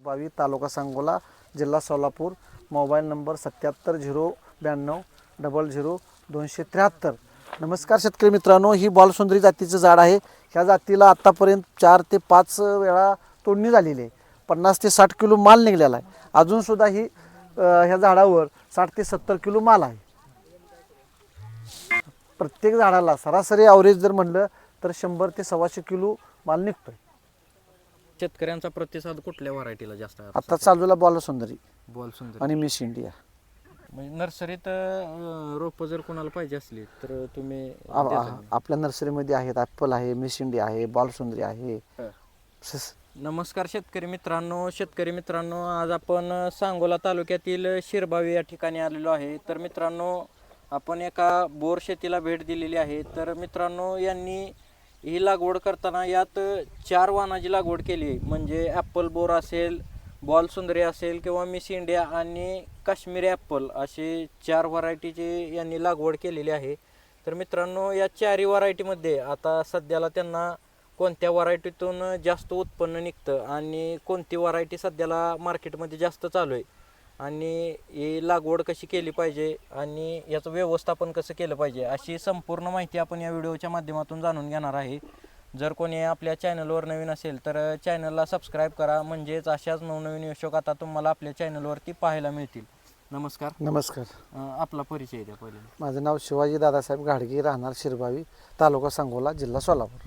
22 तालुका सांगोला जिल्हा Solapur. Mobile number 7709000273. नमस्कार शेतकरी मित्रांनो, ही बालसुंदरी जातीचं झाड आहे. ह्या जातीला आत्तापर्यंत 4 ते 5 वेळा तोडणी झालेली आहे. 50 ते 60 किलो माल निघलेला आहे. अजूनसुद्धा ही ह्या झाडावर 60 ते 70 किलो माल आहे. प्रत्येक झाडाला सरासरी ॲव्हरेज जर म्हणलं तर 100 ते 125 किलो माल निघतोय. शेतकऱ्यांचा प्रतिसाद कुठल्या व्हरायटीला जास्त आहे? आता चालूला बालसुंदरी बालसुंदरी आणि मिस इंडिया. म्हणजे नर्सरीत रोपं जर कोणाला पाहिजे असली तर तुम्ही आपल्या नर्सरीमध्ये आहेत. ॲपल आहे, मिस इंडिया आहे, बालसुंदरी आहे. नमस्कार शेतकरी मित्रांनो, आज आपण सांगोला तालुक्यातील शिरबावी या ठिकाणी आलेलो आहे. तर मित्रांनो, आपण एका बोर शेतीला भेट दिलेली आहे. तर मित्रांनो, यांनी ही लागवड करताना यात 4 वाणाची लागवड केली. म्हणजे ॲपल बोर असेल, बालसुंदरी असेल किंवा मिस इंडिया आणि काश्मीरी ॲपल असे 4 व्हरायटीची यांनी लागवड केलेली आहे. तर मित्रांनो, या 4ही व्हरायटीमध्ये आता सध्याला त्यांना कोणत्या व्हरायटीतून जास्त उत्पन्न निघतं आणि कोणती व्हरायटी सध्याला मार्केटमध्ये जास्त चालू आहे आणि ही लागवड कशी केली पाहिजे आणि याचं व्यवस्थापन कसं केलं पाहिजे अशी संपूर्ण माहिती आपण या व्हिडिओच्या माध्यमातून जाणून घेणार आहे. जर कोणी आपल्या चॅनलवर नवीन असेल तर चॅनलला सबस्क्राईब करा, म्हणजेच अशाच नवनवीन विषय आता तुम्हाला आपल्या चॅनलवरती पाहायला मिळतील. नमस्कार. नमस्कार. आपला परिचय द्या पहिले. माझं नाव शिवाजी दादासाहेब घाडगे, राहणार शिरबावी, तालुका सांगोला, जिल्हा सोलापूर.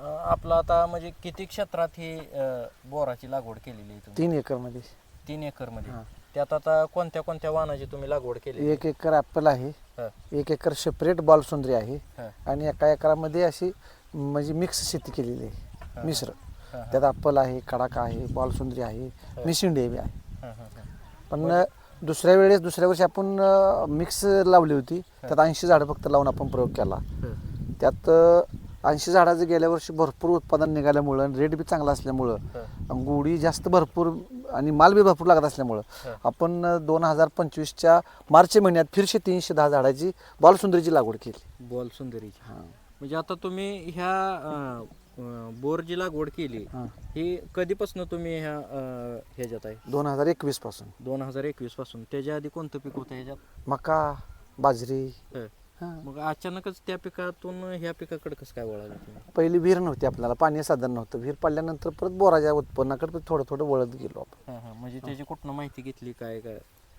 आपलं आता म्हणजे किती क्षेत्रात ही बोराची लागवड केलेली आहे? 3 एकरमध्ये. 3 एकरमध्ये. त्यात आता कोणत्या कोणत्या वाणाची तुम्ही लागवड केली? 1 एकर ॲपल आहे, 1 एकर सेपरेट बालसुंदरी आहे आणि एका एकरामध्ये अशी म्हणजे मिक्स शेती केलेली आहे, मिश्र. त्यात ॲपल आहे, कडाका आहे, बालसुंदरी आहे, मिस इंडिया बी आहे. पण दुसऱ्या वर्षी आपण मिक्स लावली होती. त्यात 80 झाडं फक्त लावून आपण प्रयोग केला. त्यात 80 झाडाचं गेल्या वर्षी भरपूर उत्पादन निघाल्यामुळं, रेट बी चांगला असल्यामुळं, गोडी जास्त भरपूर आणि माल बी भरपूर लागत असल्यामुळं आपण 2025च्या मार्च महिन्यात फिरशे 310 झाडाची बालसुंदरीची लागवड केली. बालसुंदरीची. म्हणजे आता तुम्ही ह्या बोर जी लागवड केली ही कधीपासून तुम्ही ह्याच्यात आहे? 2021 पासून. 2021 पासून. त्याच्या आधी कोणतं पीक होतं ह्याच्यात? मका, बाजरी. मग अचानकच त्या पिकातून ह्या पिकाकडे कसं काय वळालं तुम्ही? पहिली विहीर नव्हती, आपल्याला पाणी साधन नव्हतं. विहीर पडल्यानंतर परत बोराच्या उत्पन्नाकडे थोडं वळत गेलो आपण. म्हणजे त्याची कुठनं माहिती घेतली काय?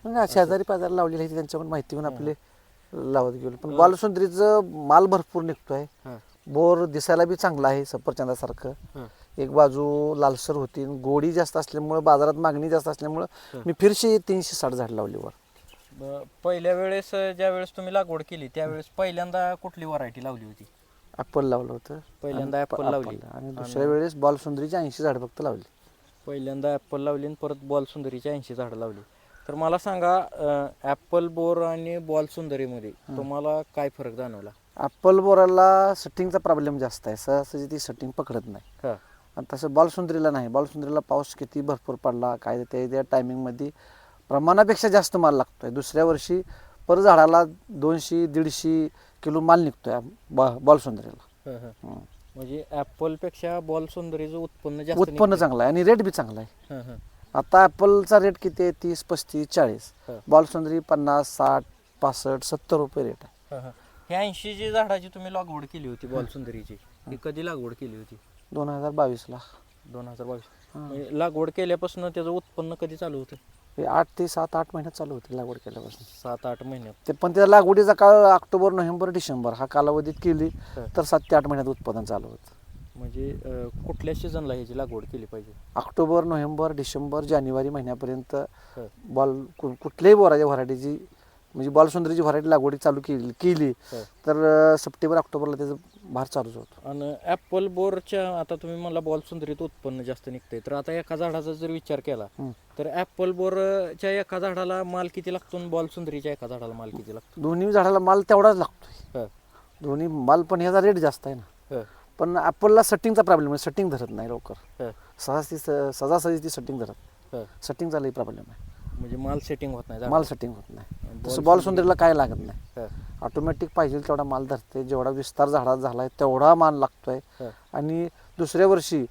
मग शेजारी पाजारी लावलेली आहे, त्यांच्याकडून माहिती घेऊन आपले लावत गेलो. पण बालसुंदरीचं माल भरपूर निघतोय. बोर दिसायला बी चांगला आहे, सफरचंदासारखं. एक बाजू लालसर होती, गोडी जास्त असल्यामुळं, बाजारात मागणी जास्त असल्यामुळं मी फिरशे 360 झाड लावली वर. पहिल्या वेळेस ज्या वेळेस तुम्ही लागवड केली त्यावेळेस पहिल्यांदा कुठली व्हरायटी लावली होती? ॲपल लावलं होतं. पहिल्यांदा ॲपल लावली आणि दुसऱ्या वेळेस बालसुंदरीची 80 झाड फक्त लावली. पहिल्यांदा ॲपल लावली आणि परत बालसुंदरीची 80 झाडं लावली. तर मला सांगा, ॲपल बोर आणि बालसुंदरीमध्ये तुम्हाला काय फरक जाणवला? ॲपल बोराला सेटिंगचा प्रॉब्लेम जास्त आहे, सहजी ती सेटिंग पकडत नाही. आणि तसं बालसुंदरीला नाही. बालसुंदरीला पाऊस किती भरपूर पडला काय त्या टायमिंगमध्ये प्रमाणापेक्षा जास्त माल लागतोय. दुसऱ्या वर्षी पर झाडाला 200-150 किलो माल निघतोय बालसुंदरीला. म्हणजे ॲपलपेक्षा बालसुंदरीचं उत्पन्न जास्त, उत्पन्न चांगलं आहे आणि रेट बी चांगला आहे. आता ॲपलचा रेट किती आहे? 30, 35, 40. बालसुंदरी 50, 60, 65, 70 रुपये रेट आहे. ह्या 80 जी झाडाची तुम्ही लागवड केली होती बालसुंदरीची, ही कधी लागवड केली होती? 2022ला. 2022. लागवड केल्यापासून त्याचं उत्पन्न कधी चालू होतं? 8 ते 7-8 महिन्यात चालू होते लागवड केल्यापासून. 7-8 महिन्यात. ते पण त्या लागवडीचा काळ ऑक्टोबर, नोव्हेंबर, डिसेंबर हा कालावधीत केली तर 7 ते 8 महिन्यात उत्पादन चालू होतं. म्हणजे कुठल्या सीझनला ह्याची लागवड केली पाहिजे? ऑक्टोबर, नोव्हेंबर, डिसेंबर, जानेवारी महिन्यापर्यंत कुठल्याही बोराच्या व्हरायटीची म्हणजे बालसुंदरीची व्हरायटी लागवडी चालू केली तर सप्टेंबर, ऑक्टोबरला त्याचं भार चालूच होतो. आणि ॲपल बोरच्या आता तुम्ही मला बालसुंदरीत उत्पन्न जास्त निघतंय, तर आता एका झाडाचा जर विचार केला तर ॲपल बोरच्या एका झाडाला माल किती लागतो आणि बालसुंदरीच्या एका झाडाला माल किती लागतो? दोन्ही झाडाला माल तेवढाच लागतोय. दोन्ही माल, पण ह्याचा रेट जास्त आहे ना. पण ॲपलला सेटिंगचा प्रॉब्लेम आहे, सेटिंग धरत नाही लवकर. सहजासहजी ती सेटिंग धरत. सेटिंगचा लई प्रॉब्लेम आहे. म्हणजे माल सेटिंग होत नाही, माल सेटिंग होत नाही. तसं बालसुंदरीला काय लागत नाही. ऑटोमॅटिक पाहिजे तेवढा माल धरते. जेवढा विस्तार झाडात झालाय तेवढा माल लागतोय. आणि दुसऱ्या वर्षी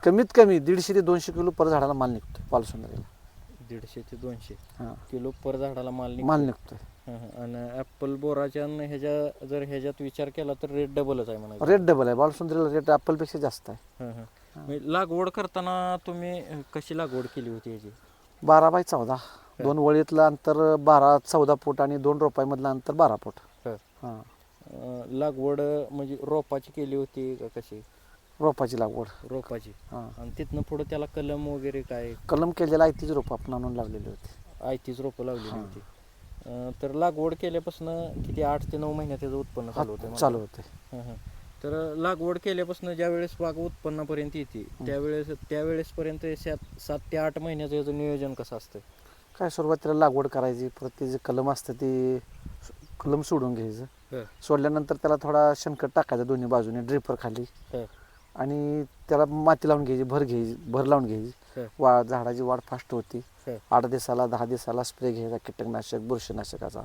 कमीत कमी 150 ते 200 किलो पर झाडाला माल निघतो बालसुंदरीला. 150 ते 200 हां किलो पर झाडाला माल निघतो. माल निघतोय. आणि ॲपल बोराच्या आणि ह्याच्यात विचार केला तर रेट डबलच आहे म्हणा. रेट डबल आहे बालसुंदरीला, रेट ॲपलपेक्षा जास्त आहे. लागवड करताना तुम्ही कशी लागवड केली होती याची? 12x14, 2 वळीतलं अंतर 12-14 फूट आणि 2 रोपांमधलं अंतर 12 फूट. हां लागवड म्हणजे रोपाची केली होती का कशी? रोपाची लागवड. रोपाची. हां आणि तिथनं पुढे त्याला कलम वगैरे काय? कलम केलेला आहे, तीच रोपं आपण आणून लावलेली होती. आयतीच रोपं लावलेली होती. तर लागवड केल्यापासून किती 8 ते 9 महिन्यात त्याचं उत्पन्न चालू होतं? चालू होते. तर लागवड केल्यापासून ज्या वेळेस बाग उत्पन्नापर्यंत येते त्यावेळेसपर्यंत 7 ते 8 महिन्याचं याचं नियोजन कसं असतं? काय सुरुवातीला लागवड करायची, परत ते जे कलम असतं ते कलम सोडून घ्यायचं. सोडल्यानंतर त्याला थोडा शेणखत टाकायचं दोन्ही बाजूने ड्रिपर खाली, आणि त्याला माती लावून घ्यायची, भर लावून घ्यायची. झाडाची वाढ फास्ट होती. 8 दिवसाला 10 दिवसाला स्प्रे घ्यायचा कीटकनाशक, बुरशीनाशकाचा,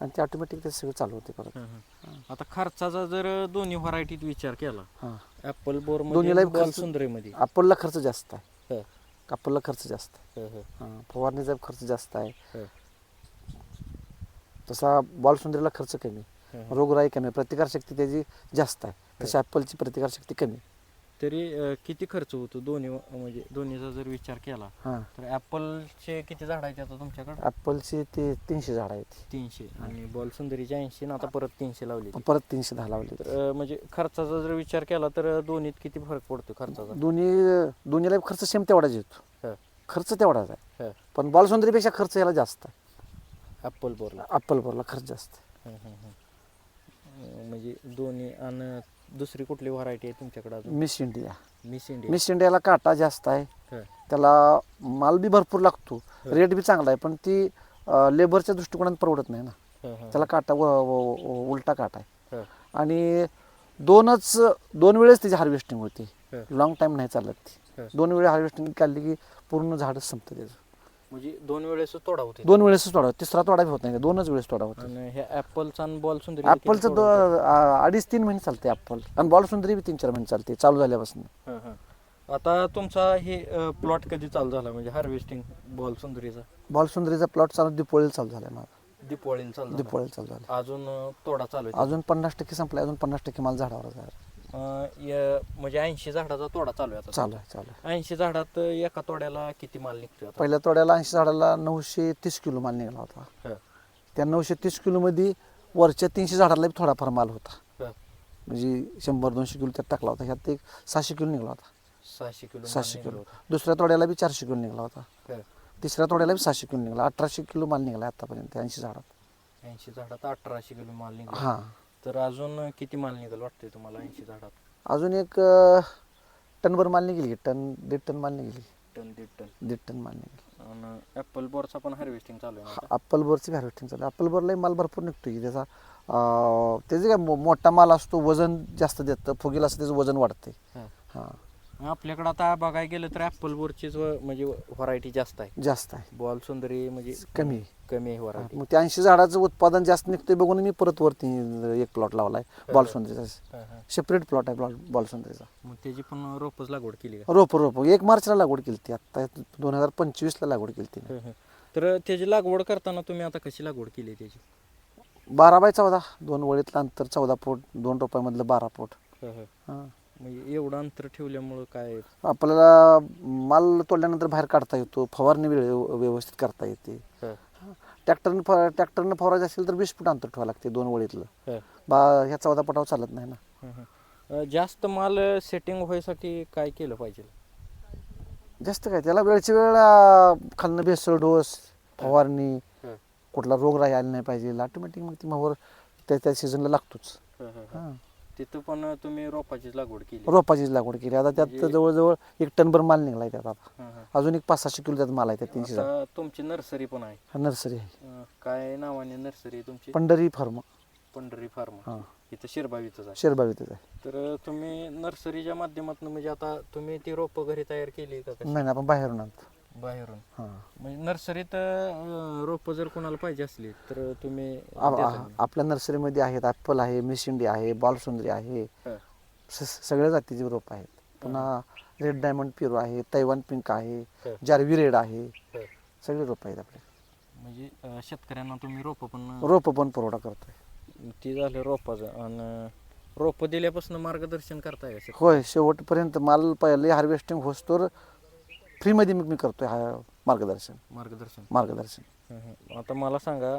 आणि ते ऑटोमॅटिक ते सगळं चालू होते परत. आता खर्चाचा जर दोन्ही व्हरायटीत विचार केला, ॲपल बोर दोन्हीला बालसुंदरीमध्ये ॲपलला खर्च जास्त आहे. ॲपलला खर्च जास्त आहे. फवारणीचा खर्च जास्त आहे. तसा बालसुंदरीला खर्च कमी, रोगराई कमी, प्रतिकारशक्ती त्याची जास्त आहे. तशी ॲपलची प्रतिकारशक्ती कमी. तरी किती खर्च होतो म्हणजे दोन्हीचा जर विचार केला तर ॲपलचे किती झाड आहेत आता तुमच्याकडे? ॲपलची ते 300 झाड आहेत. 300 आणि बालसुंदरीची 80 आणि आता परत 300 लावली. परत 310 लावले. तर म्हणजे खर्चाचा जर विचार केला तर दोन्हीत किती फरक पडतो खर्चाचा? दोन्हीला खर्च सेम तेवढाच येतो. खर्च तेवढाच आहे, पण बालसुंदरीपेक्षा खर्च याला जास्त आहे. ॲपल बोरला खर्च जास्त आहे. म्हणजे दोन्ही. आणि दुसरी कुठली व्हरायटी आहे तुमच्याकडे अजून? Miss India. मिस इंडियाला काटा जास्त आहे, त्याला माल बी भरपूर लागतो, रेट बी चांगला आहे, पण ती लेबरच्या दृष्टिकोनात परवडत नाही ना. त्याला काटा उलटा काटा आहे, आणि 2 वेळेस त्याची हार्वेस्टिंग होते. लॉंग टाइम नाही चालत ती. 2 वेळा हार्वेस्टिंग काढली की पूर्ण झाडच संपतं त्याचं. म्हणजे 2 वेळेस तोडा होते? 2 वेळेसच तोडा, तिसरा तोडा बी होत नाही, 2च वेळेस तोडा होतो. आणि हे ॲपलचा आणि बालसुंदरी? ॲपलचं 2.5-3 महिने चालते ॲपल, आणि बालसुंदरी बी 3-4 महिने चालते चालू झाल्यापासून. आता तुमचा हे प्लॉट कधी चालू झाला म्हणजे हार्वेस्टिंग बालसुंदरीचा? बालसुंदरीचा प्लॉट चालू दिपोळीला चालू झाला माझा. दिपोळीला चालू झाला. अजून तोडा चालू आहे? अजून 50% संपला, अजून 50% माल झाडावर आहे. म्हणजे 80 झाडाचा तोडा चालू आहे? चालू आहे. 80 झाडात एका तोड्याला किती माल निघतो? पहिल्या तोड्याला 80 झाडाला 930 किलो माल निघाला होता. त्या 930 किलोमध्ये वरच्या 300 झाडाला बी थोडाफार माल होता, म्हणजे 100-200 किलो त्यात टाकला होता. ह्यात एक 600 किलो निघाला होता. 600 किलो. दुसऱ्या तोड्याला बी 400 किलो निघाला होता. तिसऱ्या तोड्याला बी 600 किलो निघाला. 1800 किलो माल निघाला आतापर्यंत 80 झाडात. 80 झाडात 1800 किलो माल निघाला. तर अजून किती माल निघेल वाटतंय तुम्हाला 80 झाडात? अजून एक टनभर माल निघेल, 1-1.5 टन माल निघेल. 1.5 टन माल निघेल. आणि ॲपल बोरचा पण हार्वेस्टिंग चालू आहे? ॲपल बोरची हार्वेस्टिंग चालू आहे. ॲपल बोरलाही माल भरपूर निघतो की त्याचा. त्याचे काय मोठा माल असतो, वजन जास्त देतं, फुगेल असतं त्याचं वजन वाढते. आपल्याकडे आता बघायला गेलं तर ॲपल बोरचीच म्हणजे व्हरायटी जास्त आहे. बालसुंदरी म्हणजे कमी आहे व्हरायटी. मग 80 झाडाचं उत्पादन जास्त निघतंय बघून मी परत वरती एक प्लॉट लावलाय बालसुंदरीचा. सेपरेट प्लॉट आहे बालसुंदरीचा. मग त्याची पण रोपच लागवड केली का? रोप 1 मार्चला लागवड केली ती, आता 2025ला लागवड केली ती. तर त्याची लागवड करताना तुम्ही आता कशी लागवड केली त्याची? 12x14, 2 वळीतलं अंतर 14 फूट, 2 रोपांमधलं 12 फूट. म्हणजे एवढं अंतर ठेवल्यामुळं काय आपल्याला माल तोडल्यानंतर बाहेर काढता येतो, फवारणी व्यवस्थित करता येते. ट्रॅक्टरनं फवारायचं असेल तर 20 फूट अंतर ठेवावं लागते 2 वळीतलं. ह्या 14 फुटावर चालत नाही ना. जास्त माल सेटिंग व्हायसाठी काय केलं पाहिजे? जास्त काय, त्याला वेळची वेळ खालनं भेसळ डोस, फवारणी, कुठला रोग राही आला नाही पाहिजे. ऑटोमॅटिक मग ती मोहर त्या सीझनला लागतोच. तिथं पण तुम्ही रोपाचीच लागवड केली? आता त्यात जवळजवळ 1 टनभर माल निघाला त्यात. आता अजून एक 500-600 किलो त्यात माल आहे. त्या 300. तुमची नर्सरी पण आहे? नर्सरी आहे. काय नावाने नर्सरी तुमची? पंढरी फार्म. इथं शिरबावीतच आहे. तर तुम्ही नर्सरीच्या माध्यमातून म्हणजे आता तुम्ही ती रोपं घरी तयार केली का? नाही, आपण बाहेरून आणतो. बाहेरून? म्हणजे नर्सरीत रोपं जर कोणाला पाहिजे असली तर तुम्ही? आपल्या नर्सरीमध्ये आहेत. ॲपल आहे, मिस इंडिया आहे, बालसुंदरी आहे, सगळ्या जातीचे रोप आहेत. पुन्हा रेड डायमंड पिरो आहे, तैवान पिंक आहे, हं. जार्वी रेड आहे, हं. सगळे रोपं आहेत आपले. म्हणजे शेतकऱ्यांना तुम्ही रोपं पण रोपं पण पुरवठा करतोय. ती झालं रोपाचं. आणि रोपं दिल्यापासून मार्गदर्शन करताय का शेतकऱ्यांना? होय, शेवटपर्यंत माल पहिले हार्वेस्टिंग होस्तोवर फ्रीमध्ये मी करतोय मार्गदर्शन. आता मला सांगा,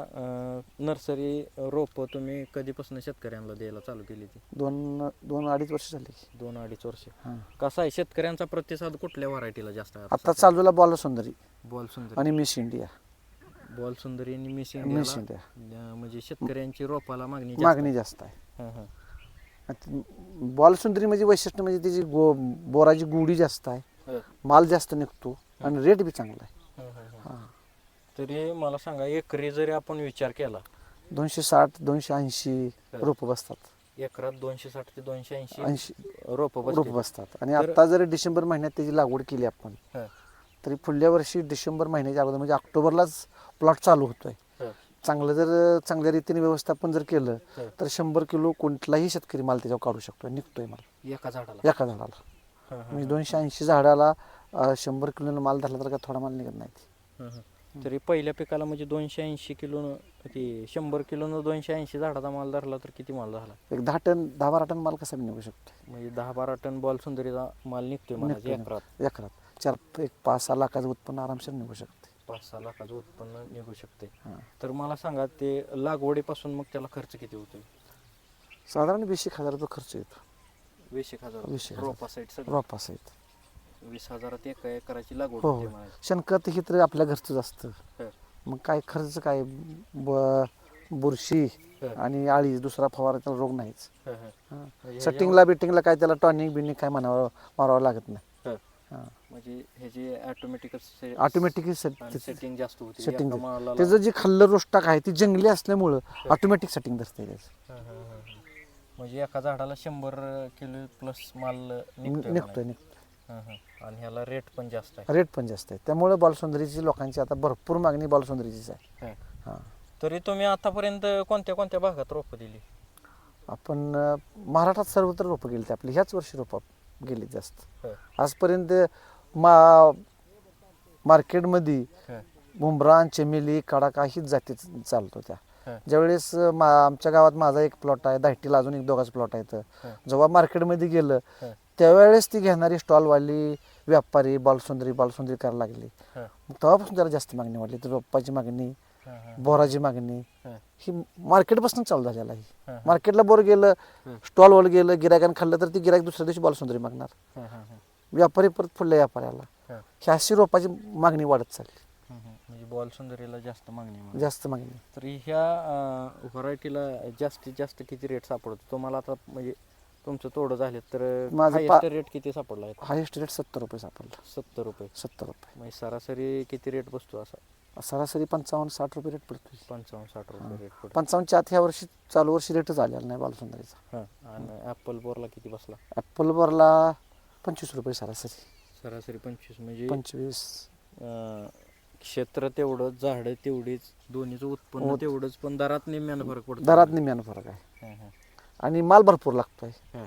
नर्सरी रोपं तुम्ही कधीपासून शेतकऱ्यांना द्यायला चालू केली ती? 2-2.5 वर्ष झाली. 2-2.5 वर्ष. हां. कसा आहे शेतकऱ्यांचा प्रतिसाद कुठल्या व्हरायटीला जास्त आहे आता चालूला बॉल सुंदरी बॉल सुंदरी आणि मिस इंडिया. बॉल सुंदरी आणि मिस मिस इंडियाला इंडिया म्हणजे शेतकऱ्यांची रोपाला मागणी जास्त मागणी जास्त आहे. आहे. हं, हं. बॉल सुंदरी म्हणजे वैशिष्ट्य म्हणजे त्याची बोराची गुढी जास्त आहे, हं. माल जास्त निघतो आणि रेट बी चांगला आहे. हं, हं, हं. हां. तरी मला सांगा, एकरी जरी आपण विचार केला 260-280 रोपं बसतात. एकरात 260 ते 280 80 रोपं रोपं बसतात. आणि तर- आता जर डिसेंबर महिन्यात त्याची लागवड केली आपण, हं, तरी पुढल्या वर्षी डिसेंबर महिन्याच्या अगोदर म्हणजे ऑक्टोबरलाच प्लॉट चालू होतोय. हं, चांगलं जर चांगल्या रीतीने व्यवस्थापन जर केलं हं. तर 100 किलो कोणताही शेतकरी माल त्याच्यावर काढू शकतोय, निघतोय माल एका झाडाला. एका झाडाला. हं, हं, म्हणजे 280 झाडाला 100 किलोनं माल धरला तर काय थोडा माल निघत नाही. हं, हं. तरी पहिल्या पिकाला म्हणजे 280 किलो, ते 100 किलोनं 280 झाडाचा माल धरला तर किती माल झाला? एक 10-12 टन माल कसा बी निघू शकतो म्हणजे 10-12 टन बॉल सुंदरीचा माल निघतोय म्हणायचं निघतोय. एकरात. एकरात 5-6 लाखाचं उत्पन्न आरामशीर निघू शकते. 5-6 लाखाचं उत्पन्न निघू शकते. हां. तर मला सांगा, ते लागवडीपासून मग त्याला खर्च किती होतोय? साधारण 20,000 रुपये खर्च येतो 20,000. 20,000. रोपा साईड सगळं रोपासहित. 20,000 एका एकराची लागवड हो होते हो. म्हणायचं. शेणखत ही तर आपल्या घरचंच असतं. हं, मग काय खर्च काय, बुरशी हं, आणि आळी दुसरा फवाराचा रोग नाहीच. हं, हं. म्हणजे सटिंगला बिटिंगला काय त्याला टॉनिक बिनिक काय मारावं लागत नाही. हं. हां. म्हणजे ह्याची ऑटोमॅटिक ऑटोमॅटिक सेटिंग जास्त होते सेटिंग एका मालाला. त्याचं जे खाल्लं रोस्टाक आहे ती जंगली असल्यामुळं ऑटोमॅटिक सेटिंग धरते त्याचं. हं, हं, हं, हं. म्हणजे एका झाडाला 100 किलो प्लस माल निघतोय निघतोय म्हणायचं. हं, हं. आणि ह्याला रेट पण जास्त आहे. रेट पण जास्त आहे. त्यामुळे बॉलसुंदरीची लोकांची आता भरपूर मागणी बॉलसुंदरीचीच आहे. हं. हां. तरी तुम्ही आतापर्यंत कोणत्या कोणत्या भागात रोपं दिली? आपण महाराष्ट्रात सर्वत्र रोपं गेली आपली ह्याच वर्षी रोपं गेली जास्त. हं, आजपर्यंत मार्केटमध्ये हं, बुमरा, चमेली, कडाका हीच जाती चालतो त्या. हं. ज्यावेळेस आमच्या गावात माझा एक प्लॉट आहे, धायटीला अजून एक दोघाच प्लॉट आहेत. हं. जेव्हा मार्केटमध्ये गेलं हं. त्यावेळेस ती घेणारी स्टॉलवाली व्यापारी बॉलसुंदरी करायला लागली. हं. मग तेव्हापासून त्याला जास्त मागणी वाढली. तर रोपाची मागणी, हं, हं. बोराची मागणी हं. ही मार्केटपासून चालू झालेला आहे. हं. मार्केटला बोर गेलं, हं. स्टॉलवर गेलं, गिरायकानं खाल्लं तर ती गिरायक दुसऱ्या दिवशी बॉलसुंदरी मागणार. हं, हं, हं. व्यापारी परत पुढल्या व्यापाऱ्याला. हं. ही अशी रोपाची मागणी वाढत चालली, हं, हं. म्हणजे बॉल सुंदरीला जास्त मागणी आहे. जास्त मागणी. तर ह्या व्हरायटीला जास्तीत जास्त किती रेट सापडतो तुम्हाला? आता म्हणजे तुमचं तोडं झाले तर माझं हायेस्ट रेट किती सापडला आहे? हायेस्ट रेट 70 रुपये सापडला. 70 रुपये. 70 रुपये. म्हणजे सरासरी किती रेट बसतो असा? सरासरी 55-60 रुपये रेट पडतो. 55-60 रुपये रेट पडतो. 55च्या आत ह्या वर्षी चालू वर्षी रेटच आलेला नाही बालसुंदरीचा. हां. आणि ॲपल बोरला किती बसला? ॲपल बोरला 25 रुपये सरासरी. सरासरी 25. म्हणजे 25. क्षेत्र तेवढं, झाडं तेवढीच, दोन्हीचं उत्पन्न तेवढंच, पण दरात निम्म्यानं फरक पडतो. दरात निम्यानं फरक आहे हं, हं. आणि माल भरपूर लागतोय. हं.